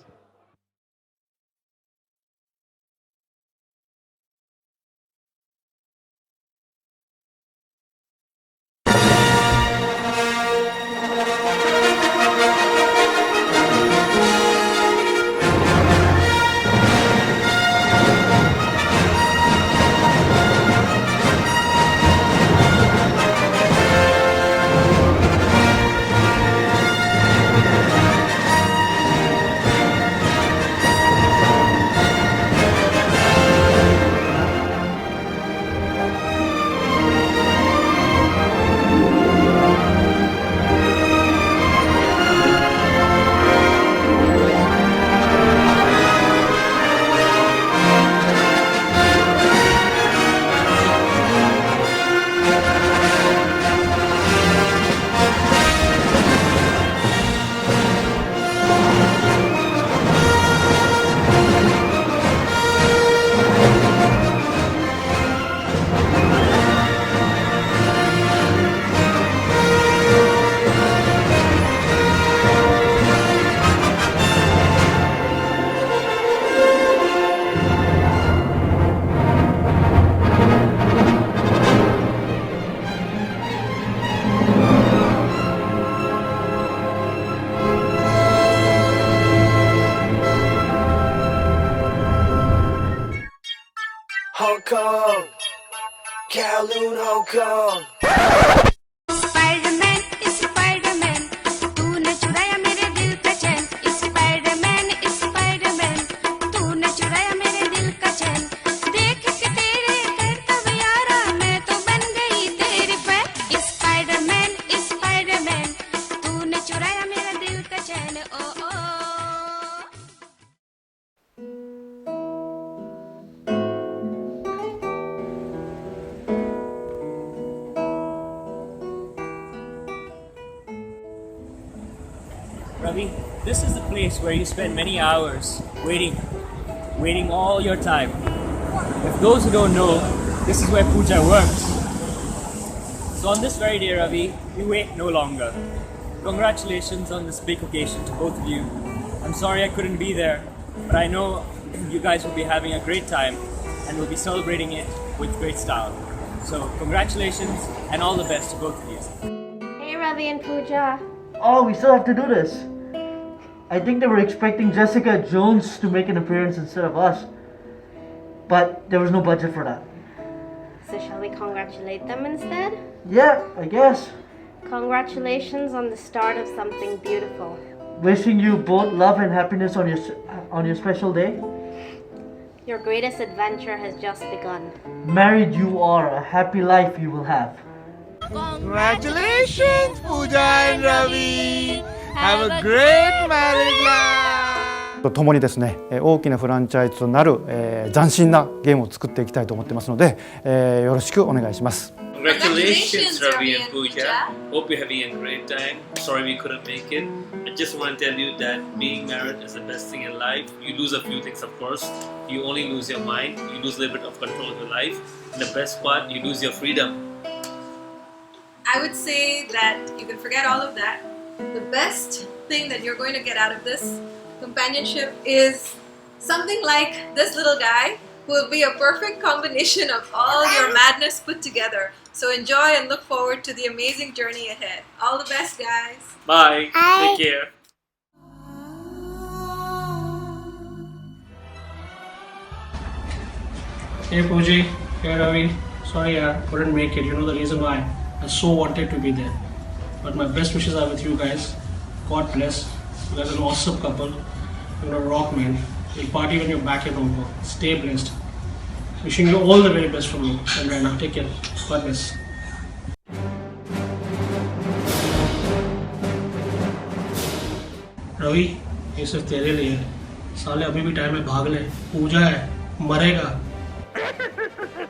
Hong Kong, Kowloon, Hong Kong. Spiderman Spiderman तूने चुराया मेरे दिल का चैन Spiderman Spiderman तूने चुराया मेरे दिल का चैन देख के तेरे करतब यारा मैं तो बन गई तेरी फैन स्पाइडरमैन स्पाइडरमैन तूने चुराया मेरा दिल का चैन ओ ओ Ravi, this is the place where you spend many hours waiting all your time. If those who don't know, this is where puja works. So on this very day, Ravi, we wait no longer. Congratulations on this big occasion to both of you. I'm sorry I couldn't be there, but I know you guys will be having a great time and we'll be celebrating it with great style. So congratulations and all the best to both of you. Hey Ravi and Pooja. Oh, we still have to do this. I think they were expecting Jessica Jones to make an appearance instead of us. But there was no budget for that. So shall we congratulate them instead? Yeah, I guess. Congratulations on the start of something beautiful. Wishing you both love and happiness on your special day. Your greatest adventure has just begun. Married you are, a happy life you will have. Congratulations, Pooja and Ravi. Have a great married life. ともにですね、大きなフランチャイズとなる、斬新なゲームを作っていきたいと思ってますので、よろしくお願いします。Congratulations, Ravi and Pooja. Hope you're having a great time. Sorry we couldn't make it. I just want to tell you that being married is the best thing in life. You lose a few things, of course. You only lose your mind. You lose a little bit of control of your life. And the best part, you lose your freedom. I would say that you can forget all of that. The best thing that you're going to get out of this companionship is something like this little guy who will be a perfect combination of all your madness put together. So enjoy and look forward to the amazing journey ahead. All the best, guys. Bye. Take care. Hey Pooji, hey Ravi. Sorry I couldn't make it. You know the reason why. I so wanted to be there. But my best wishes are with you guys. God bless. You guys are an awesome couple. You're a rock, man. You'll party when you're back at home. Stay blessed. Wishing you all the very best from me. And Raina, take care. God bless. Ravi ये सिर्फ तेरे लिए है साले अभी भी time है भाग ले पूजा है मरेगा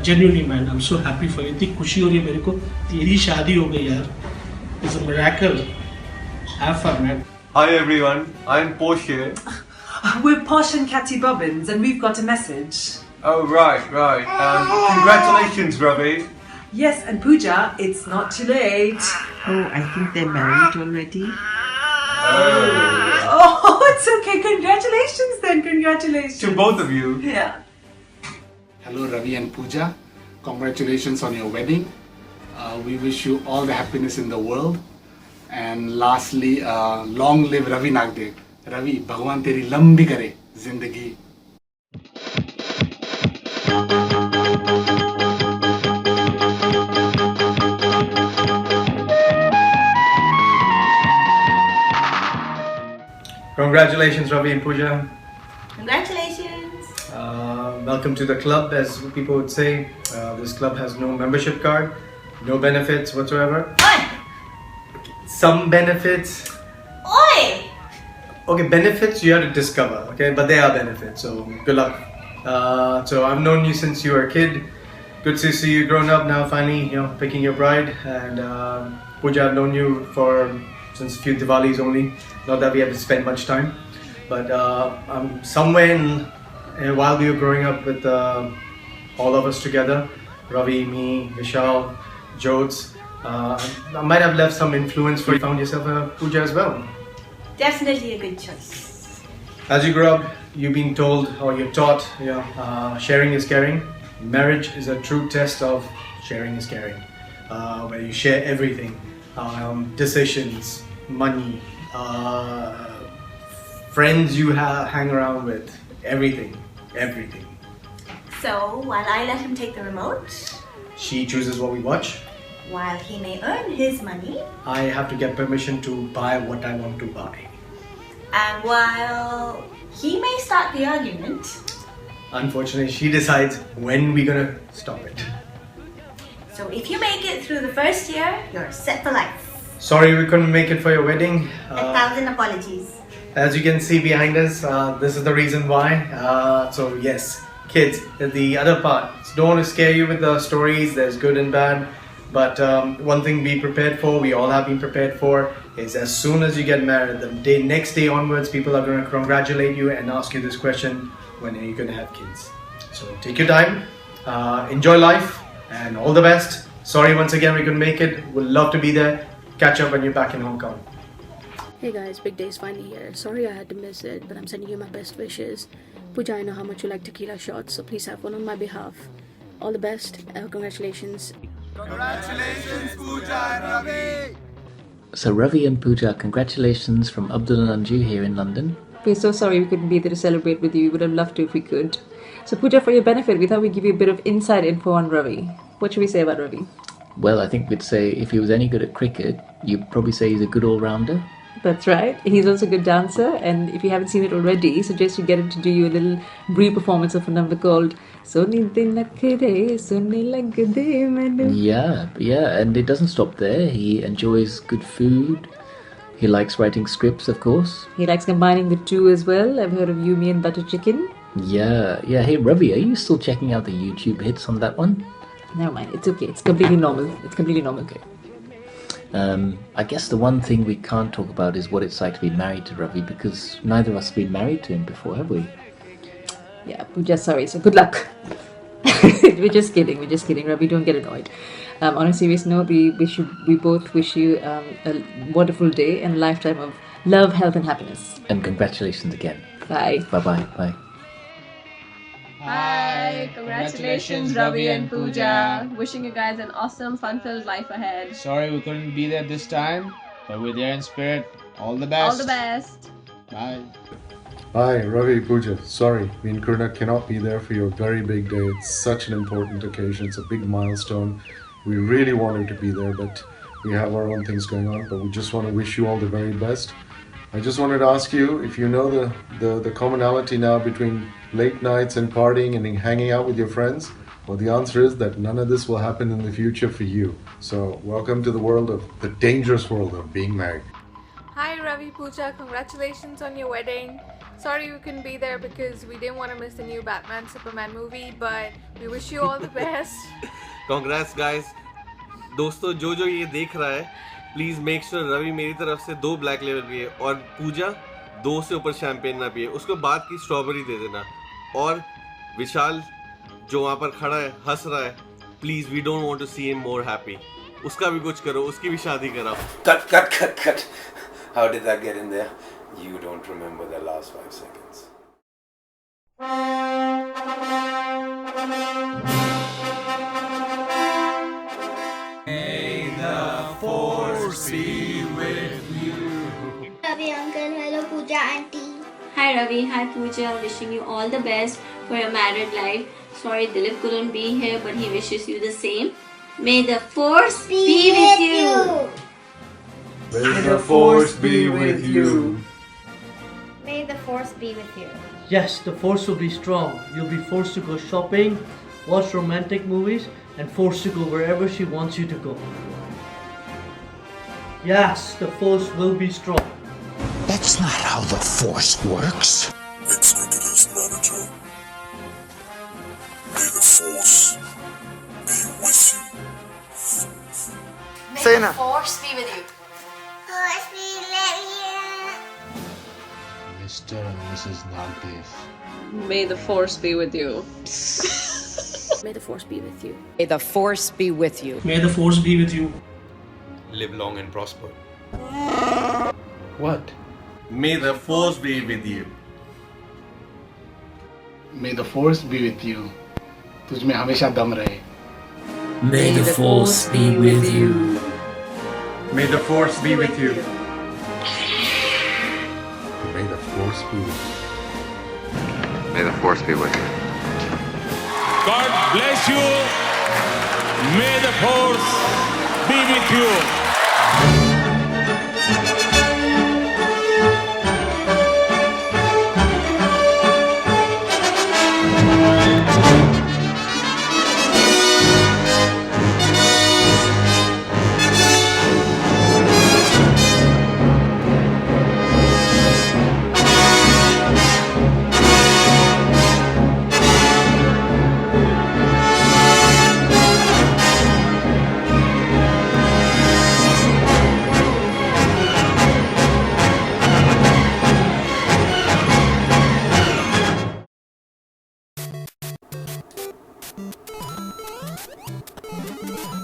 Genuinely man, I'm so happy for you. इतनी खुशी हो रही है मेरे को तेरी शादी हो गई यार. It's a miracle. Have fun man. Hi everyone, I'm Posh here. We're Posh and Catty Bobbins and we've got a message. Oh, right. Congratulations, Ravi. Yes, and Pooja, it's not too late. Oh, I think they're married already. Oh, it's okay. Congratulations then. Congratulations. To both of you. Yeah. Hello, Ravi and Pooja. Congratulations on your wedding. We wish you all the happiness in the world. And lastly, long live Ravi Nagdev. Ravi, Bhagwan teri lambi kare zindagi. Congratulations, Ravi and Pooja. Congratulations. Welcome to the club, as people would say. This club has no membership card, no benefits whatsoever. Some benefits. Oi! Okay, benefits you have to discover, okay? But they are benefits, so good luck. So I've known you since you were a kid. Good to see you grown up now, finally, picking your bride. And Pooja, I've known you since a few Diwalis only. Not that we had to spend much time, but somewhere while we were growing up with all of us together, Ravi, me, Vishal, Jyots, I might have left some influence for you. Found yourself a Pooja as well. Definitely a good choice. As you grow up, you've been told or you're taught, sharing is caring. Marriage is a true test of sharing is caring, where you share everything, decisions, money, friends you hang around with, everything. So, while I let him take the remote, She chooses what we watch. while he may earn his money, I have to get permission to buy what I want to buy. and while he may start the argument, Unfortunately, she decides when we're gonna stop it. so if you make it through the first year, you're set for life. Sorry we couldn't make it for your wedding. 1,000 apologies. As you can see behind us, this is the reason why. So yes, kids, the other part. Don't want to scare you with the stories. There's good and bad. But one thing be prepared for, we all have been prepared for, is as soon as you get married, the next day onwards, people are going to congratulate you and ask you this question, when are you going to have kids? So take your time, enjoy life, and all the best. Sorry once again we couldn't make it. We'd love to be there. Catch up when you're back in Hong Kong. Hey guys, big day's finally here. Sorry I had to miss it, but I'm sending you my best wishes. Pooja, I know how much you like tequila shots, so please have one on my behalf. All the best. Congratulations. Congratulations, Pooja and Ravi. So Ravi and Pooja, congratulations from Abdul and Anju here in London. We're so sorry we couldn't be there to celebrate with you. We would have loved to if we could. So Pooja, for your benefit, we thought we'd give you a bit of inside info on Ravi. What should we say about Ravi? Well, I think we'd say if he was any good at cricket, you'd probably say he's a good all-rounder. That's right. He's also a good dancer, and if you haven't seen it already, suggest you get him to do you a little brief performance of a number called Soni Din Lakhre, Soni Lagde Madam. Yeah, and it doesn't stop there. He enjoys good food. He likes writing scripts, of course. He likes combining the two as well. I've heard of you, me and butter chicken. Yeah. Hey, Ravi, are you still checking out the YouTube hits on that one? Never mind, it's okay. It's completely normal. Okay. I guess the one thing we can't talk about is what it's like to be married to Ravi, because neither of us have been married to him before, have we? Yeah, Pooja, sorry. So good luck. We're just kidding. Ravi, don't get annoyed. On a serious note, we both wish you a wonderful day and a lifetime of love, health, and happiness. And congratulations again. Bye. Bye. Hi, congratulations Ravi and Pooja. Wishing you guys an awesome, fun-filled life ahead. Sorry we couldn't be there this time, but we're there in spirit. All the best. All the best. Bye. Hi, Ravi, Pooja. Sorry, me and Karuna cannot be there for your very big day. It's such an important occasion. It's a big milestone. We really wanted to be there, but we have our own things going on. But we just want to wish you all the very best. I just wanted to ask you if you know the commonality now between late nights and partying and hanging out with your friends. Well, the answer is that none of this will happen in the future for you. So welcome to the dangerous world of being married. Hi Ravi, Pooja, congratulations on your wedding. Sorry we couldn't be there because we didn't want to miss the new Batman Superman movie, but we wish you all the best. Congrats guys. दोस्तों जो ये देख रहा है, please make sure Ravi मेरी तरफ से 2 black label पिए और पूजा 2 से ऊपर शैंपेन ना पिए, उसको बाद की स्ट्रॉबेरी दे देना, और विशाल जो वहाँ पर खड़ा है हंस रहा है, please we don't want to see him more happy. उसका भी कुछ करो, उसकी भी शादी कराओ. Cut. How did that get in there? You don't remember the last 5 seconds. May the force be with you. Ravi uncle, hello Pooja auntie. Hi Ravi, hi Pooja. Wishing you all the best for your married life. Sorry Dilip couldn't be here, but he wishes you the same. May the force be with you. May the force be with you. May the force be with you. Yes, the force will be strong. You'll be forced to go shopping, watch romantic movies, and forced to go wherever she wants you to go. Yes, the force will be strong. That's not how the force works. Executive Manager. May the force be with you. Say na. Force be with you. Force be with you. Mr. and Mrs. Nagdev. May the force be with you. May the force be with you. May the force be with you. May the force be with you. Live long and prosper. What? May the force be with you. May the force be with you. तुझ में हमेशा दम रहे. May the force be with you. May the force be with you. May the force be with you. May the force be with you. God bless you. May the force be with you.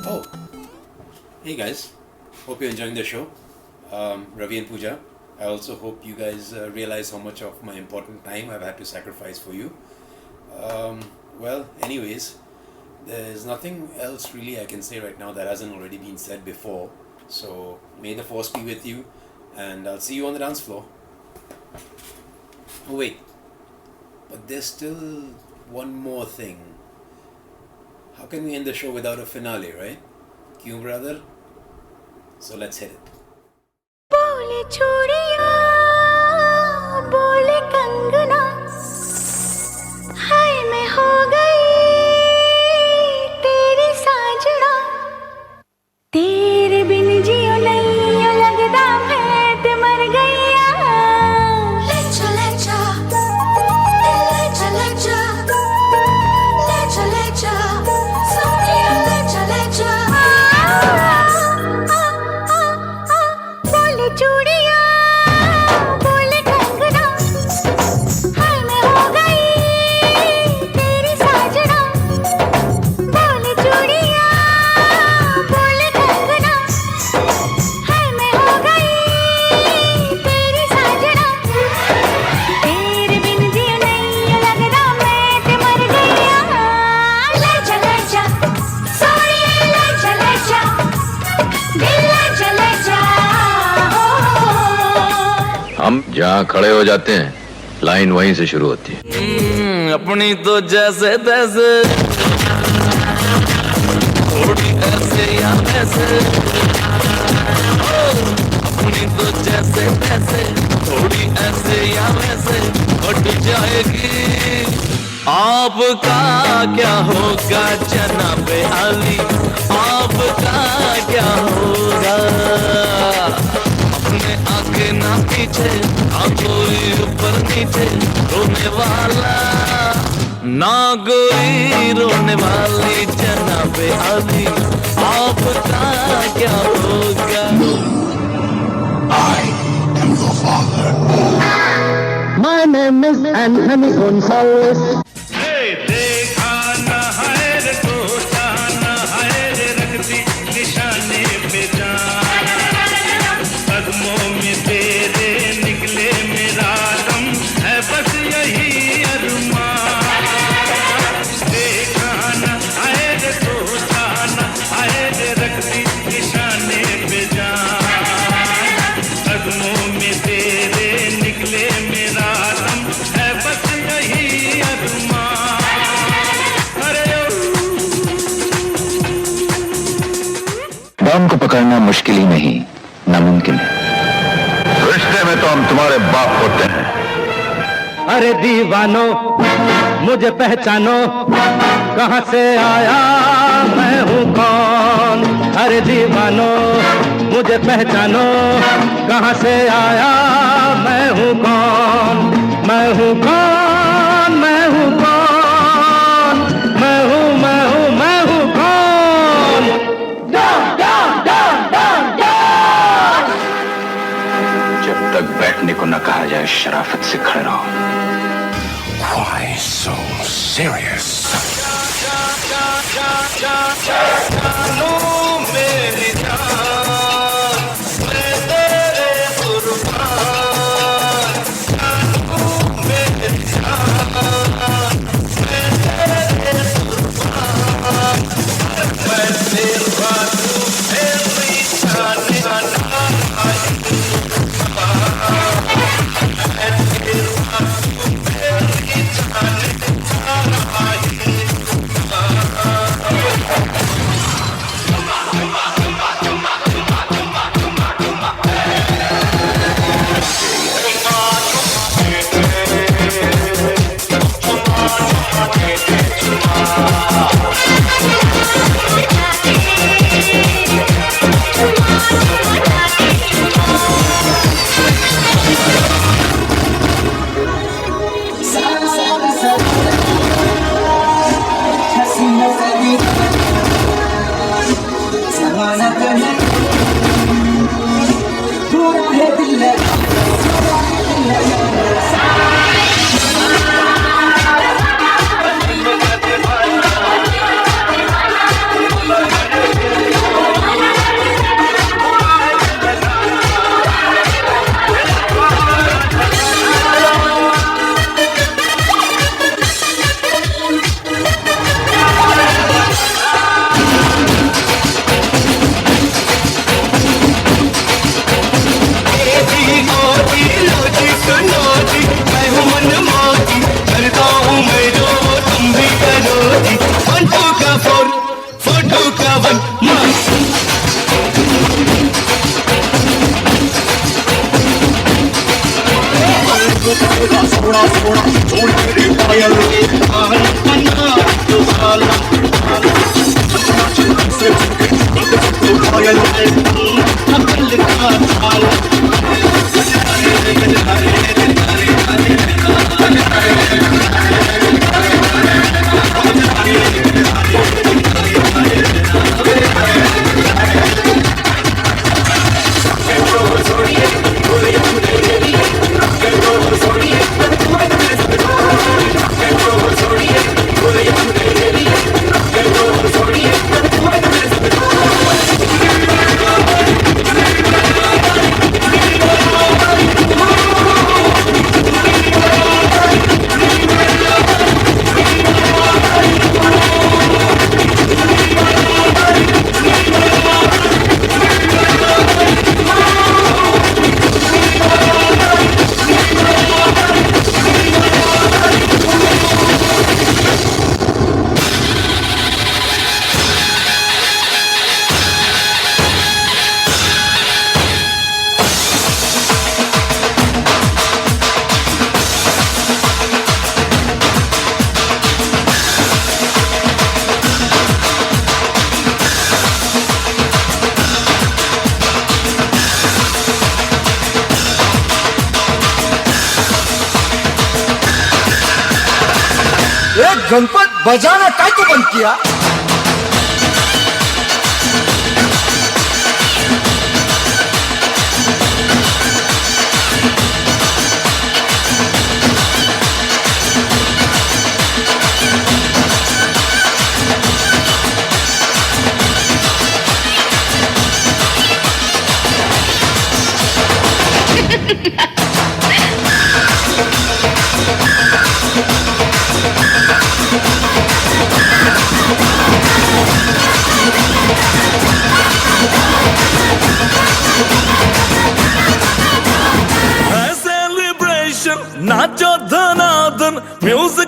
Oh, hey guys, hope you're enjoying the show. Ravi and Pooja, I also hope you guys realize how much of my important time I've had to sacrifice for you. Well, anyways, there's nothing else really I can say right now that hasn't already been said before. So, may the force be with you, and I'll see you on the dance floor. Oh wait, but there's still one more thing. How can we end the show without a finale, right? Kyun, brother? So let's hit it. बोले चूड़िया बोले कंगना हाय मैं हो गई तेरी साजना तेरे बिन जियो नहीं लगता मैं ते मर गईया लेचा लेचा लेचा लेचा लेचा लेचा सोनिया लेचा लेचा बोले चूड़िया बोले कंगना हाय मैं हो गई तेरी साजना बोले चूड़िया बोले कंगना हाय मैं हो गई तेरी साजना तेरे बिन जियो नहीं लगता मैं ते मर गईया लेचा लेचा सोनिया लेचा लेचा दिल लेचा लेचा हम जहाँ खड़े हो जाते हैं लाइन वहीं से शुरू होती है. अपनी तो जैसे तैसे थोड़ी ऐसे या वैसे अपनी तो जैसे तैसे थोड़ी ऐसे या वैसे हट जाएगी. आपका क्या होगा जनाब आली, आपका क्या होगा. अपने आगे ना पीछे ना कोई ऊपर नीचे रोने वाला ना कोई रोने वाली जनाब आली, आपका क्या होगा. My name is Anthony Gonzalez. Hey, देखा कदमों में तेरे निकले मेरा दम है बस यही अरमान। दम को पकड़ना मुश्किल ही नहीं, नामुमकिन है। रिश्ते में तो हम तुम्हारे बाप होते हैं। अरे दीवानो मुझे पहचानो, कहाँ से आया मैं हूँ कौन। अरे दीवानो मुझे पहचानो, कहाँ से आया मैं हूँ कौन। मैं हूँ कौन, मैं हूँ कौन, मैं हूँ मैं हूँ मैं हूँ कौन। जब तक बैठने को न कहा जाए शराफत से खड़े रहो। Why so serious? मेरी जान मैं तेरे कुर्बान, मेरी जान मैं तेरे कुर्बान। मैं तेरा तू मेरी जान गणपत बजाना काय को बंद किया? नाचो धनादन म्यूजिक